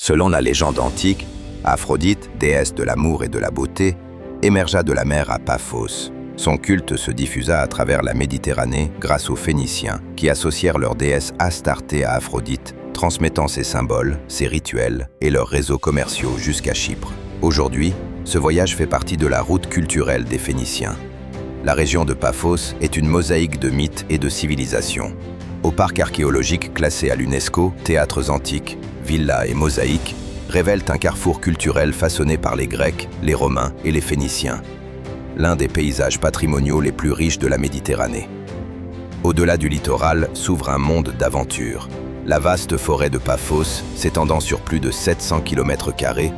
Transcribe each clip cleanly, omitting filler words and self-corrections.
Selon la légende antique, Aphrodite, déesse de l'amour et de la beauté, émergea de la mer à Paphos. Son culte se diffusa à travers la Méditerranée grâce aux Phéniciens, qui associèrent leur déesse Astarté à Aphrodite, transmettant ses symboles, ses rituels et leurs réseaux commerciaux jusqu'à Chypre. Aujourd'hui, ce voyage fait partie de la route culturelle des Phéniciens. La région de Paphos est une mosaïque de mythes et de civilisations. Au parc archéologique classé à l'UNESCO, théâtres antiques, villas et mosaïques révèlent un carrefour culturel façonné par les Grecs, les Romains et les Phéniciens, l'un des paysages patrimoniaux les plus riches de la Méditerranée. Au-delà du littoral s'ouvre un monde d'aventures. La vaste forêt de Paphos, s'étendant sur plus de 700 km²,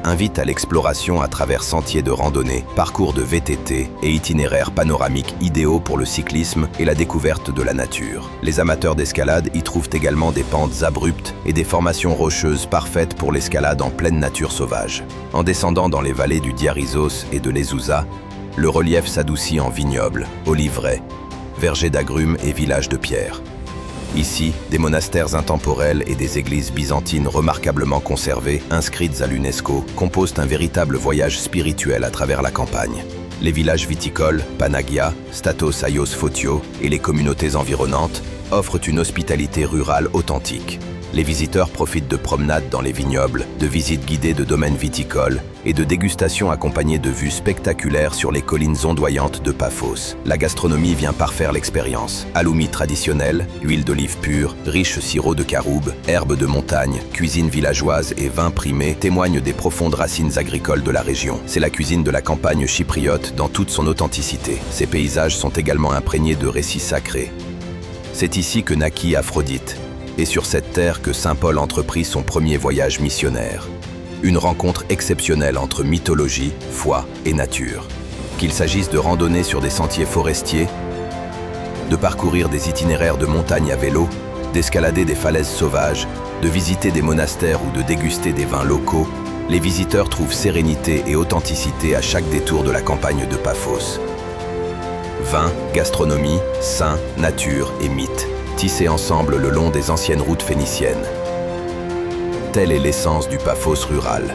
invite à l'exploration à travers sentiers de randonnée, parcours de VTT et itinéraires panoramiques idéaux pour le cyclisme et la découverte de la nature. Les amateurs d'escalade y trouvent également des pentes abruptes et des formations rocheuses parfaites pour l'escalade en pleine nature sauvage. En descendant dans les vallées du Diarysos et de l'Ezouza, le relief s'adoucit en vignobles, oliveraies, vergers d'agrumes et villages de pierre. Ici, des monastères intemporels et des églises byzantines remarquablement conservées, inscrites à l'UNESCO, composent un véritable voyage spirituel à travers la campagne. Les villages viticoles, Panagia, Statos Aios Fotio et les communautés environnantes offrent une hospitalité rurale authentique. Les visiteurs profitent de promenades dans les vignobles, de visites guidées de domaines viticoles et de dégustations accompagnées de vues spectaculaires sur les collines ondoyantes de Paphos. La gastronomie vient parfaire l'expérience. Aloumi traditionnelle, huile d'olive pure, riche sirop de caroube, herbes de montagne, cuisine villageoise et vins primés témoignent des profondes racines agricoles de la région. C'est la cuisine de la campagne chypriote dans toute son authenticité. Ces paysages sont également imprégnés de récits sacrés. C'est ici que naquit Aphrodite, et sur cette terre que saint Paul entreprit son premier voyage missionnaire. Une rencontre exceptionnelle entre mythologie, foi et nature. Qu'il s'agisse de randonner sur des sentiers forestiers, de parcourir des itinéraires de montagne à vélo, d'escalader des falaises sauvages, de visiter des monastères ou de déguster des vins locaux, les visiteurs trouvent sérénité et authenticité à chaque détour de la campagne de Paphos. Vin, gastronomie, saints, nature et mythes, tissés ensemble le long des anciennes routes phéniciennes. Telle est l'essence du Paphos rural.